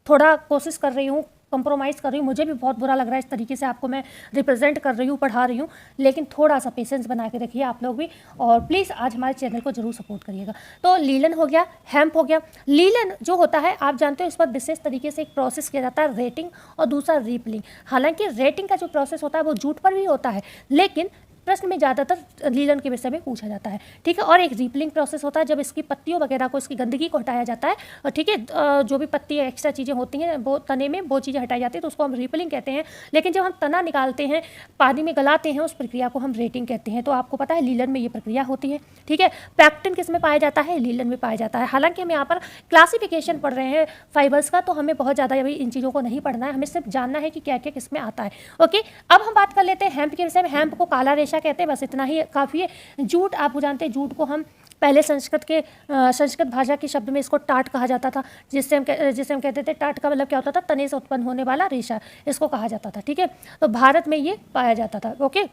थोड़ा कोशिश कर रही हूँ, कंप्रोमाइज़ कर रही हूँ, मुझे भी बहुत बुरा लग रहा है इस तरीके से आपको मैं रिप्रेजेंट कर रही हूँ, पढ़ा रही हूँ, लेकिन थोड़ा सा पेशेंस बना के रखिए आप लोग भी, और प्लीज़ आज हमारे चैनल को जरूर सपोर्ट करिएगा। तो लीलन हो गया, हेम्प हो गया। लीलन जो होता है आप जानते हो, इस पर विशेष तरीके से एक प्रोसेस किया जाता है, रेटिंग, और दूसरा रीपलिंग। हालांकि रेटिंग का जो प्रोसेस होता है वो जूट पर भी होता है, लेकिन प्रश्न में ज़्यादातर लीलन के विषय में पूछा जाता है, ठीक है। और एक रीपलिंग प्रोसेस होता है, जब इसकी पत्तियों वगैरह को, इसकी गंदगी को हटाया जाता है, और ठीक है, जो भी पत्ती एक्स्ट्रा चीज़ें होती हैं वो तने में, वो चीज़ें हटाई जाती है, तो उसको हम रीपलिंग कहते हैं। लेकिन जब हम तना निकालते हैं, पानी में गलाते हैं, उस प्रक्रिया को हम रेटिंग कहते हैं। तो आपको पता है लीलन में ये प्रक्रिया होती है, ठीक है। पैक्टिन किस में पाया जाता है, लीलन में पाया जाता है। हालांकि हम यहाँ पर क्लासिफिकेशन पढ़ रहे हैं फाइबर्स का, तो हमें बहुत ज़्यादा अभी इन चीज़ों को नहीं पढ़ना है, हमें सिर्फ जानना है कि क्या क्या किस में आता है। ओके, अब हम बात कर लेते हैं हेम्प के विषय में। हेम्प को काला रेशा कहते हैं, बस इतना ही काफ़ी है। जूट आप जानते हैं, जूट को हम पहले संस्कृत भाषा के शब्द में इसको टाट कहा जाता था, जिससे हम कहते थे, टाट का मतलब क्या होता था, तने से उत्पन्न होने वाला रेशा, इसको कहा जाता था, ठीक है। तो भारत में ये पाया जाता था, ओके,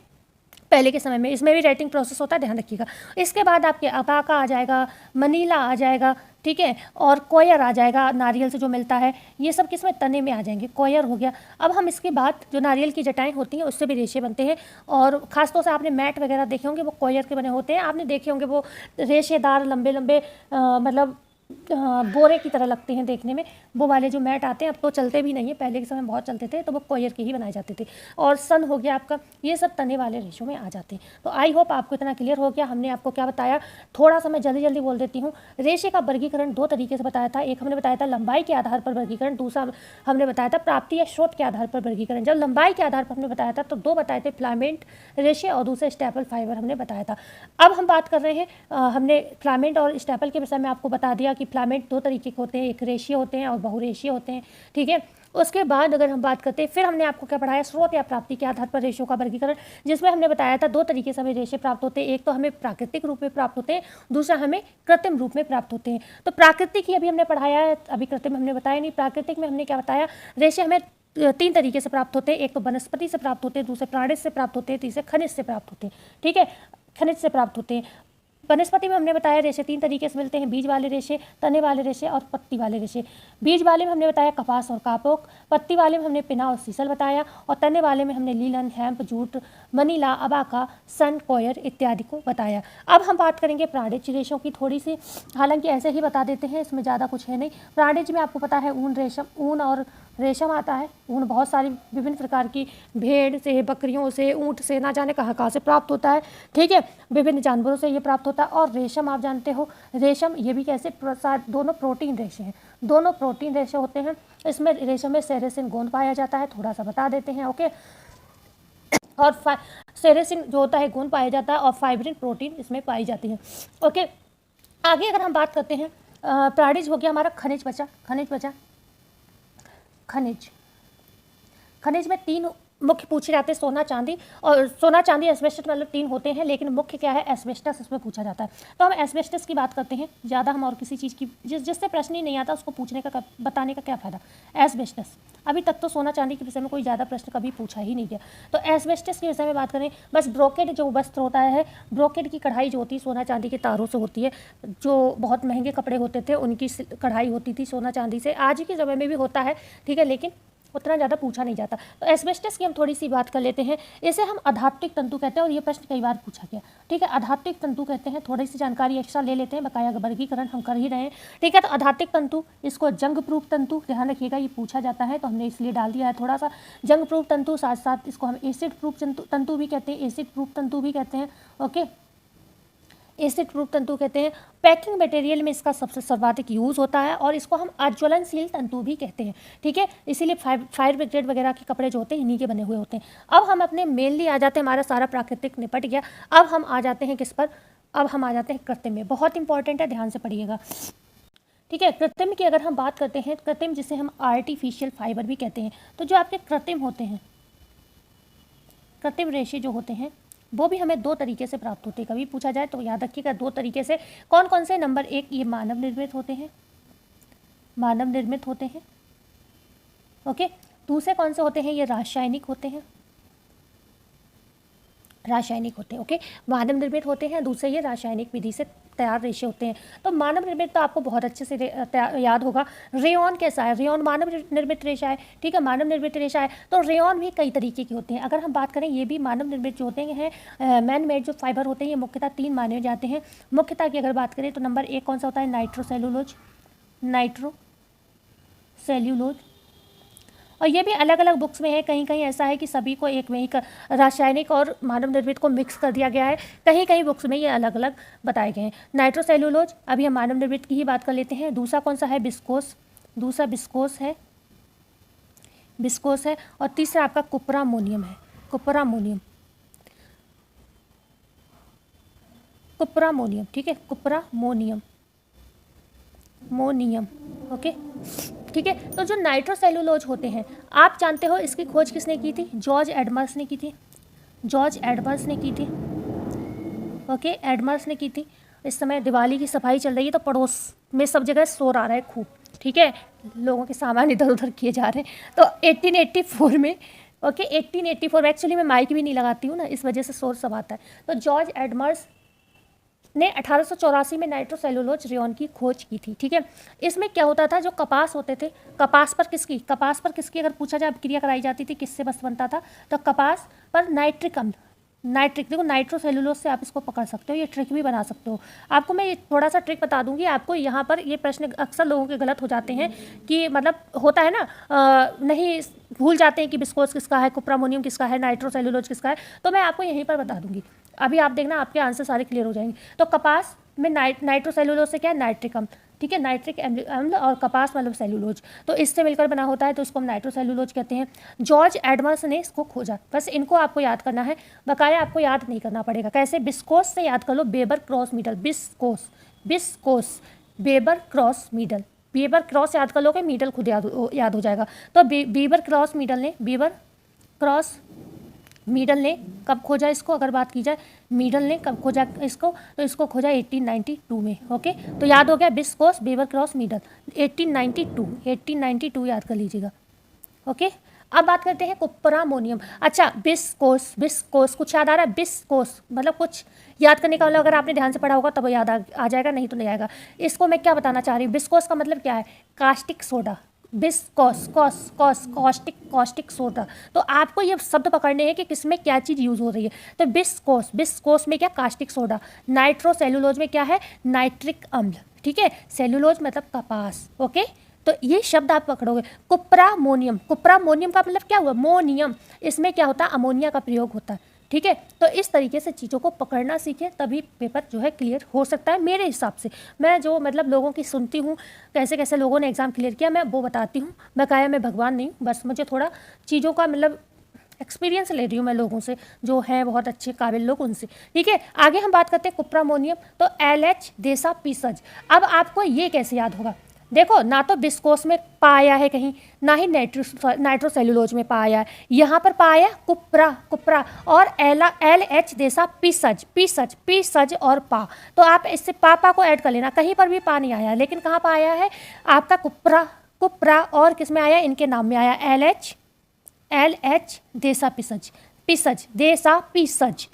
पहले के समय में। इसमें भी राइटिंग प्रोसेस होता है, ध्यान रखिएगा। इसके बाद आपके अबाका आ जाएगा, मनीला आ जाएगा, ठीक है, और कोयर आ जाएगा, नारियल से जो मिलता है, ये सब किसमें, तने में आ जाएंगे, कोयर हो गया। अब हम इसके बाद जो नारियल की जटाएं होती हैं उससे भी रेशे बनते हैं, और ख़ासतौर से आपने मैट वगैरह देखे होंगे, वो कोयर के बने होते हैं, आपने देखे होंगे वो रेशेदार लंबे लंबे मतलब बोरे की तरह लगते हैं देखने में। वो वाले जो मैट आते हैं अब तो चलते भी नहीं है, पहले के समय में बहुत चलते थे, तो वो कोयर के ही बनाए जाते थे। और सन हो गया आपका, ये सब तने वाले रेशों में आ जाते हैं। तो आई होप आपको इतना क्लियर हो गया। हमने आपको क्या बताया, थोड़ा सा मैं जल्दी जल्दी बोल देती हूँ। रेशे का वर्गीकरण दो तरीके से बताया था। एक हमने बताया था लंबाई के आधार पर वर्गीकरण, दूसरा हमने बताया था प्राप्ति या स्रोत के आधार पर वर्गीकरण। जब लंबाई के आधार पर हमने बताया था तो दो बताए थे, फिलामेंट रेशे और दूसरे स्टेपल फाइबर हमने बताया था। अब हम बात कर रहे हैं, हमने फिलामेंट और स्टेपल के विषय में आपको बता दिया कि फिलामेंट दो तरीके के होते हैं, एक रेशीय होते हैं और बहुरेशीय होते हैं। ठीक है, उसके बाद अगर हम बात करते हैं, फिर हमने आपको क्या पढ़ाया, स्रोत या प्राप्ति के आधार पर रेशों का वर्गीकरण, जिसमें हमने बताया था दो तरीके से हमें रेशे प्राप्त होते हैं। एक तो हमें प्राकृतिक रूप में प्राप्त होते हैं, दूसरा हमें कृत्रिम रूप में प्राप्त होते हैं। तो प्राकृतिक ही अभी हमने पढ़ाया है, अभी कृत्रिम हमने बताया नहीं। प्राकृतिक में हमने क्या बताया, रेशे हमें तीन तरीके से प्राप्त होते हैं। एक तो वनस्पति से प्राप्त होते हैं, दूसरे प्राणिज से प्राप्त होते हैं, तीसरे खनिज से प्राप्त होते हैं। ठीक है, खनिज से प्राप्त होते हैं। वनस्पति में हमने बताया रेशे तीन तरीके से मिलते हैं, बीज वाले रेशे, तने वाले रेशे और पत्ती वाले रेशे। बीज वाले में हमने बताया कपास और कापोक, पत्ती वाले में हमने पिना और सीसल बताया, और तने वाले में हमने linen, hemp, jute, manila, abaca, सन, कोयर इत्यादि को बताया। अब हम बात करेंगे प्राणिज रेशों की थोड़ी सी, हालांकि ऐसे ही बता देते हैं, इसमें ज़्यादा कुछ है नहीं। प्राणिज में आपको पता है ऊन, रेशम, ऊन और रेशम आता है। ऊन बहुत सारी विभिन्न प्रकार की, भेड़ से, बकरियों से, ऊँट से, ना जाने कहाँ से प्राप्त होता है। ठीक है, विभिन्न जानवरों से ये प्राप्त होता है। और रेशम आप जानते हो, रेशम ये भी कैसे, दोनों प्रोटीन रेशे हैं, दोनों प्रोटीन रेशे होते हैं। इसमें रेशम में सेरेसिन गोंद पाया जाता है, थोड़ा सा बता देते हैं। ओके, और सेरेसिन जो होता है गोंद पाया जाता है, और फाइब्रिन प्रोटीन इसमें पाई जाती है। ओके, आगे अगर हम बात करते हैं, प्राणिज हो गया हमारा, खनिज बचा, खनिज में तीन मुख्य पूछे जाते हैं, सोना चांदी, और सोना चांदी एस्बेस्टस मतलब तीन होते हैं, लेकिन मुख्य क्या है, एस्बेस्टस इसमें पूछा जाता है। तो हम एस्बेस्टस की बात करते हैं ज़्यादा, हम और किसी चीज़ की जिससे प्रश्न ही नहीं आता उसको पूछने का बताने का क्या फ़ायदा। एस्बेस्टस, अभी तक तो सोना चांदी के विषय में कोई ज़्यादा प्रश्न कभी पूछा ही नहीं गया। तो एस्बेस्टस के विषय में बात करें, बस ब्रोकेड जो वस्त्र होता है, ब्रोकेड की कढ़ाई जो होती है सोना चांदी के तारों से होती है, जो बहुत महंगे कपड़े होते थे उनकी कढ़ाई होती थी सोना चांदी से, आज के समय में भी होता है। ठीक है, लेकिन उतना ज़्यादा पूछा नहीं जाता। तो एस्बेस्टस की हम थोड़ी सी बात कर लेते हैं। इसे हम अधात्विक तंतु कहते हैं, और ये प्रश्न कई बार पूछा गया। ठीक है, अधात्विक तंतु कहते हैं, थोड़ी सी जानकारी एक्स्ट्रा ले लेते हैं, बकाया वर्गीकरण हम कर ही रहे हैं। ठीक है, तो अधात्विक तंतु, इसको जंग प्रूफ तंतु, ध्यान रखिएगा ये पूछा जाता है, तो हमने इसलिए डाल दिया है थोड़ा सा जंग प्रूफ तंतु। साथ साथ इसको हम एसिड प्रूफ तंतु भी कहते हैं, एसिड प्रूफ तंतु भी कहते हैं। ओके, एसिड प्रूफ तंतु कहते हैं। पैकिंग मटेरियल में इसका सबसे सर्वाधिक यूज़ होता है, और इसको हम अज्वलनशील तंतु भी कहते हैं। ठीक है, इसीलिए फायर ब्रिगेड वगैरह के कपड़े जो होते हैं इन्हीं के बने हुए होते हैं। अब हम अपने मेनली आ जाते हैं, हमारा सारा प्राकृतिक निपट गया। अब हम आ जाते हैं किस पर, अब हम आ जाते हैं कृत्रिम में। बहुत इंपॉर्टेंट है, ध्यान से पढ़िएगा। ठीक है, कृत्रिम की अगर हम बात करते हैं, कृत्रिम जिसे हम आर्टिफिशियल फाइबर भी कहते हैं, तो जो आपके कृत्रिम होते हैं, कृत्रिम रेशे जो होते हैं, वो भी हमें दो तरीके से प्राप्त होते हैं। कभी पूछा जाए तो याद रखिएगा दो तरीके से। कौन कौन से, नंबर एक, ये मानव निर्मित होते हैं, मानव निर्मित होते हैं। ओके, दूसरे कौन से होते हैं, ये रासायनिक होते हैं, रासायनिक होते हैं। ओके, मानव निर्मित होते हैं, दूसरे ये रासायनिक विधि से तैयार रेशे होते हैं। तो मानव निर्मित तो आपको बहुत अच्छे से याद होगा। रेयॉन कैसा है, रेयॉन मानव निर्मित रेशा है। ठीक है, मानव निर्मित रेशा है। तो रेयॉन भी कई तरीके के होते हैं। अगर हम बात करें, ये भी मानव निर्मित जो होते हैं, मैन मेड जो फाइबर होते हैं, ये मुख्यतः तीन माने जाते हैं। मुख्यतः की अगर बात करें तो नंबर एक कौन सा होता है, नाइट्रोसेल्यूलोज, नाइट्रोसेल्यूलोज। और ये भी अलग अलग बुक्स में है, कहीं कहीं ऐसा है कि सभी को एक में ही रासायनिक और मानव निर्मित को मिक्स कर दिया गया है, कहीं कहीं बुक्स में ये अलग अलग बताए गए हैं। नाइट्रोसेल्यूलोज, अभी हम मानव निर्मित की ही बात कर लेते हैं। दूसरा कौन सा है, बिस्कोस, दूसरा बिस्कोस है। और तीसरा आपका कुप्रामोनियम है, कुप्रामोनियम। ठीक है, कुप्रामोनियम, ओके। ठीक है, तो जो नाइट्रोसेल्यूलोज होते हैं, आप जानते हो इसकी खोज किसने की थी, जॉर्ज एडमर्स ने की थी, ओके, एडमर्स ने की थी। इस समय दिवाली की सफाई चल रही है, तो पड़ोस में सब जगह शोर आ रहा है खूब। ठीक है, लोगों के सामान इधर उधर किए जा रहे हैं। तो 1884 में, ओके, 1884, एक्चुअली मैं माइक भी नहीं लगाती हूँ ना, इस वजह से शोर सब आता है। तो जॉर्ज एडमर्स ने 1884 में नाइट्रोसेल्यूलोज रेयॉन की खोज की थी। ठीक है, इसमें क्या होता था, जो कपास होते थे, कपास पर किसकी अगर पूछा जाए क्रिया कराई जाती थी, किससे वस्त्र बनता था, तो कपास पर नाइट्रिक अम्ल, नाइट्रिक, देखो नाइट्रोसेलुलोज से आप इसको पकड़ सकते हो, ये ट्रिक भी बना सकते हो। आपको मैं थोड़ा सा ट्रिक बता दूंगी आपको। यहाँ पर ये प्रश्न अक्सर लोगों के गलत हो जाते हैं कि मतलब होता है ना, नहीं भूल जाते हैं कि बिस्कोस किसका है, कुप्रामोनियम किसका है, नाइट्रोसेलुलोज किसका है। तो मैं आपको यहीं पर बता दूंगी, अभी आप देखना आपके आंसर सारे क्लियर हो जाएंगे। तो कपास में नाइट्रोसेलुलोज से क्या है, नाइट्रिक अम्ल, ठीक है, नाइट्रिक अम्ल, और कपास मतलब सेलुलोज, तो इससे मिलकर बना होता है, तो इसको हम नाइट्रोसेलुलोज कहते हैं। जॉर्ज एडमस ने इसको खोजा, बस इनको आपको याद करना है, बकाया आपको याद नहीं करना पड़ेगा। कैसे, बिस्कोस से याद कर लो, बेबर क्रॉस मीडल, बिस्कोस बेबर क्रॉस मीडल, बेबर क्रॉस याद कर लोगे, मीडल खुद याद हो जाएगा। तो बेबर क्रॉस मीडल ने कब खोजा इसको, अगर बात की जाए मीडल ने कब खोजा इसको, तो इसको खोजा 1892 में। ओके, तो याद हो गया बिस्कोस बेबर क्रॉस मीडल, 1892 याद कर लीजिएगा। ओके, अब बात करते हैं कुप्रामोनियम। अच्छा, बिस्कोस कुछ याद आ रहा है, बिस्कोस मतलब कुछ याद करने का मतलब अगर आपने ध्यान से पढ़ा होगा तब याद आ जाएगा, नहीं तो नहीं आएगा। इसको मैं क्या बताना चाह रही हूँ, बिस्कोस का मतलब क्या है, कास्टिक सोडा, कॉस्टिक सोडा। तो आपको ये शब्द पकड़ने हैं कि किसमें क्या चीज़ यूज़ हो रही है। तो बिस्कोस में क्या, कास्टिक सोडा। नाइट्रोसेलुलोज में क्या है, नाइट्रिक अम्ल, ठीक है। सेलुलोज मतलब कपास। ओके, तो ये शब्द आप पकड़ोगे। कुप्रामोनियम का मतलब क्या हुआ, मोनियम, इसमें क्या होता है, अमोनिया का प्रयोग होता है, ठीक है। तो इस तरीके से चीज़ों को पकड़ना सीखें, तभी पेपर जो है क्लियर हो सकता है। मेरे हिसाब से मैं जो मतलब लोगों की सुनती हूँ, कैसे कैसे लोगों ने एग्ज़ाम क्लियर किया, मैं वो बताती हूँ। बकाया मैं भगवान नहीं हूँ, बस मुझे थोड़ा चीज़ों का मतलब एक्सपीरियंस ले रही हूँ मैं लोगों से, जो हैं बहुत अच्छे काबिल लोग, उनसे, ठीक है। आगे हम बात करते हैं कुप्रामोनियम। तो LH देसा पीसज। अब आपको ये कैसे याद होगा, देखो ना तो बिस्कोस में पाया है कहीं, ना ही नाइट्रोसेलुलोज में पाया है, यहाँ पर पाया कुप्रा और LH देसा पीसज और पा। तो आप इससे पापा को ऐड कर लेना, कहीं पर भी पा नहीं आया, लेकिन कहाँ पर आया है आपका कुप्रा और किस में आया, इनके नाम में आया, LH देसा पीसज,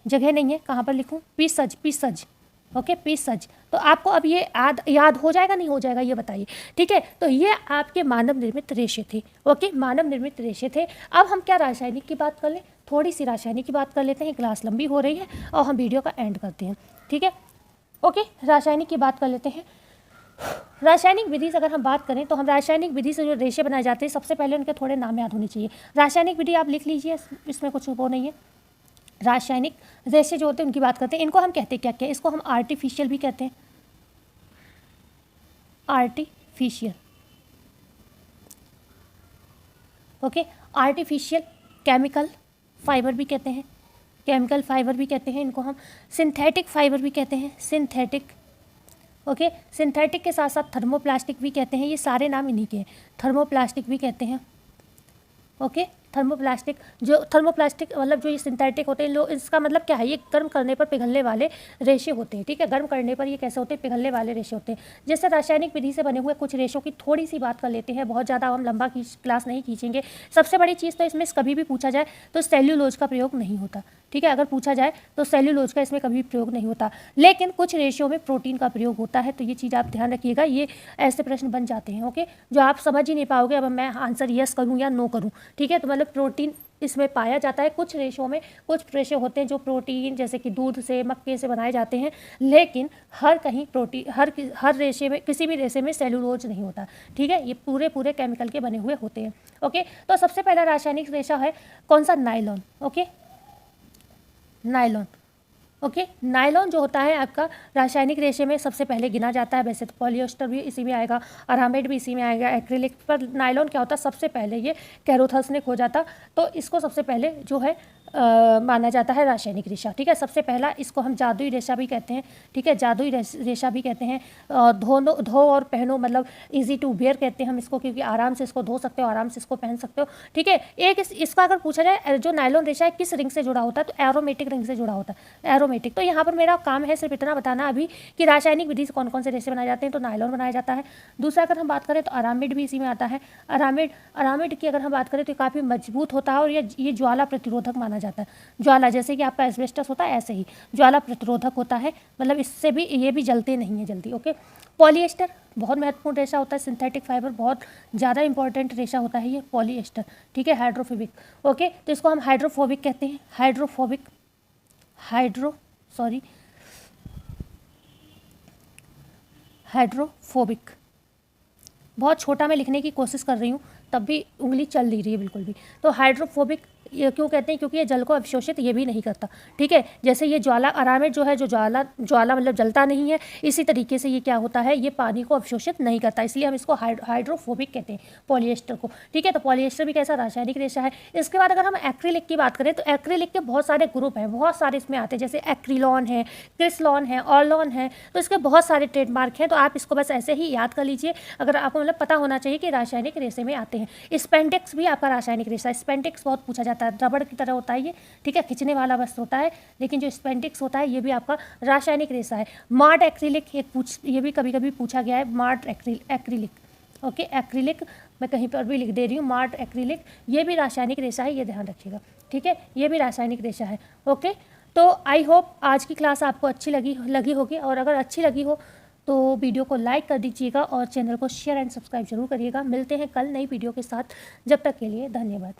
जगह नहीं है कहाँ पर लिखूँ, पीसज। ओके, पीसज। तो आपको अब ये याद हो जाएगा, नहीं हो जाएगा, ये बताइए, ठीक है। तो ये आपके मानव निर्मित रेशे थे। ओके, मानव निर्मित रेशे थे। अब हम क्या रासायनिक की बात कर लें, थोड़ी सी रासायनिक की बात कर लेते हैं, क्लास लंबी हो रही है और हम वीडियो का एंड करते हैं, ठीक है। ओके, रासायनिक की बात कर लेते हैं। रासायनिक विधि से अगर हम बात करें, तो हम रासायनिक विधि से जो रेशे बनाए जाते हैं, सबसे पहले उनके थोड़े नाम याद होने चाहिए। रासायनिक विधि आप लिख लीजिए, इसमें कुछ वो नहीं है। रासायनिक रेशे जो होते हैं उनकी बात करते हैं। इनको हम कहते हैं क्या, इसको हम आर्टिफिशियल भी कहते हैं, artificial. Okay, artificial chemical fibre भी कहते हैं, इनको हम सिंथेटिक फाइबर भी कहते हैं, सिंथेटिक। ओके, सिंथेटिक के साथ साथ थर्मोप्लास्टिक भी कहते हैं, ये सारे नाम इन्हीं के हैं, थर्मोप्लास्टिक भी कहते हैं। ओके, थर्मोप्लास्टिक मतलब जो ये सिंथेटिक होते हैं, लोग इसका मतलब क्या है, ये गर्म करने पर पिघलने वाले रेशे होते हैं, ठीक है। गर्म करने पर ये कैसे होते हैं, पिघलने वाले रेशे होते हैं। जैसे रासायनिक विधि से बने हुए कुछ रेशों की थोड़ी सी बात कर लेते हैं, बहुत ज़्यादा हम लंबा क्लास नहीं खींचेंगे। सबसे बड़ी चीज़ तो इसमें कभी भी पूछा जाए तो सेल्यूलोज का प्रयोग नहीं होता, ठीक है। अगर पूछा जाए तो सेल्यूलोज का इसमें कभी प्रयोग नहीं होता, लेकिन कुछ रेशियो में प्रोटीन का प्रयोग होता है। तो ये चीज़ आप ध्यान रखिएगा, ये ऐसे प्रश्न बन जाते हैं, ओके, जो आप समझ ही नहीं पाओगे। अब मैं आंसर यस करूँ या नो करूँ, ठीक है। तो मतलब प्रोटीन इसमें पाया जाता है। कुछ रेशों में कुछ रेशे होते हैं जो प्रोटीन जैसे कि दूध से, मक्के से बनाए जाते हैं, लेकिन हर कहीं प्रोटीन हर रेशे में, किसी भी रेशे में सेल्यूलोज नहीं होता, ठीक है। ये पूरे केमिकल के बने हुए होते हैं। ओके, तो सबसे पहला रासायनिक रेशा है कौन सा, nylon. Okay, nylon. Okay, nylon जो होता है आपका रासायनिक रेशे में सबसे पहले गिना जाता है। वैसे तो पॉलिएस्टर भी इसी में आएगा, अरामाइड भी इसी में आएगा, एक्रिलिक, पर नायलॉन क्या होता है, सबसे पहले ये कैरोथस ने खोजा था, तो इसको सबसे पहले जो है माना जाता है रासायनिक रेशा, ठीक है। सबसे पहला इसको हम जादुई रेशा भी कहते हैं, ठीक है, जादुई रेशा भी कहते हैं। धो और पहनो मतलब इजी टू वेयर कहते हैं हम इसको, क्योंकि आराम से इसको धो सकते हो, आराम से इसको पहन सकते हो, ठीक है। एक इसका अगर पूछा जाए जो नायलॉन रेशा है किस रिंग से जुड़ा होता है, तो एरोमेटिक रिंग से जुड़ा होता है, एरोमेटिक। तो यहाँ पर मेरा काम है सिर्फ इतना बताना अभी कि रासायनिक विधि से कौन कौन से रेशे बनाए जाते हैं। तो नायलॉन बनाया जाता है। दूसरा अगर हम बात करें तो अरामिड भी इसी में आता है। अरामिड की अगर हम बात करें तो काफ़ी मजबूत होता है और ये ज्वाला प्रतिरोधक माना जाता है। ज्वाला जैसे कि आपका एस्बेस्टस होता है ऐसे ही ज्वाला प्रतिरोधक होता है, मतलब इससे भी ये भी जलते नहीं है जल्दी। ओके, पॉलिएस्टर बहुत महत्वपूर्ण रेशा होता है, सिंथेटिक फाइबर बहुत ज़्यादा इंपॉर्टेंट रेशा होता है ये पॉलिएस्टर, ठीक है, हाइड्रोफोबिक। ओके, तो इसको हम हाइड्रोफोबिक कहते हैं, हाइड्रोफोबिक। बहुत छोटा मैं लिखने की कोशिश कर रही हूँ तब भी उंगली चल नहीं रही है बिल्कुल भी। तो हाइड्रोफोबिक ये क्यों कहते हैं, क्योंकि ये जल को अवशोषित ये भी नहीं करता, ठीक है। जैसे ये ज्वाला अरामिड जो है, जो ज्वाला मतलब जलता नहीं है, इसी तरीके से ये क्या होता है, ये पानी को अवशोषित नहीं करता, इसलिए हम इसको हाइड्रोफोबिक कहते हैं पॉलिएस्टर को, ठीक है। तो पॉलिएस्टर भी कैसा रासायनिक रेशा है। इसके बाद अगर हम एक्रिलिक की बात करें तो एक्रिलिक के बहुत सारे ग्रुप हैं, बहुत सारे इसमें आते हैं, जैसे एक्रिलॉन है, क्रिसलॉन है, ऑर्लॉन है। तो इसके बहुत सारे ट्रेडमार्क हैं, तो आप इसको बस ऐसे ही याद कर लीजिए। अगर आपको मतलब पता होना चाहिए कि रासायनिक रेशे में आते हैं। स्पेंडेक्स भी आपका रासायनिक रेशा है। स्पेंडेक्स बहुत पूछा जाता है, रबड़ की तरह होता है ये, ठीक है, खींचने वाला वस्त्र होता है, लेकिन जो स्पेंडेक्स होता है ये भी आपका रासायनिक रेशा है। मार्ट एक्रिलिक ये भी कभी कभी पूछा गया है, मार्ट एक्रिलिक। ओके, एक्रिलिक मैं कहीं पर भी लिख दे रही हूँ, मार्ट एक्रिलिक, ये भी रासायनिक रेशा है, ये ध्यान रखिएगा, ठीक है, ये भी रासायनिक रेशा है। ओके, तो आई होप आज की क्लास आपको अच्छी लगी होगी, और अगर अच्छी लगी हो तो वीडियो को लाइक कर दीजिएगा और चैनल को शेयर एंड सब्सक्राइब जरूर करिएगा। मिलते हैं कल नई वीडियो के साथ, जब तक के लिए धन्यवाद।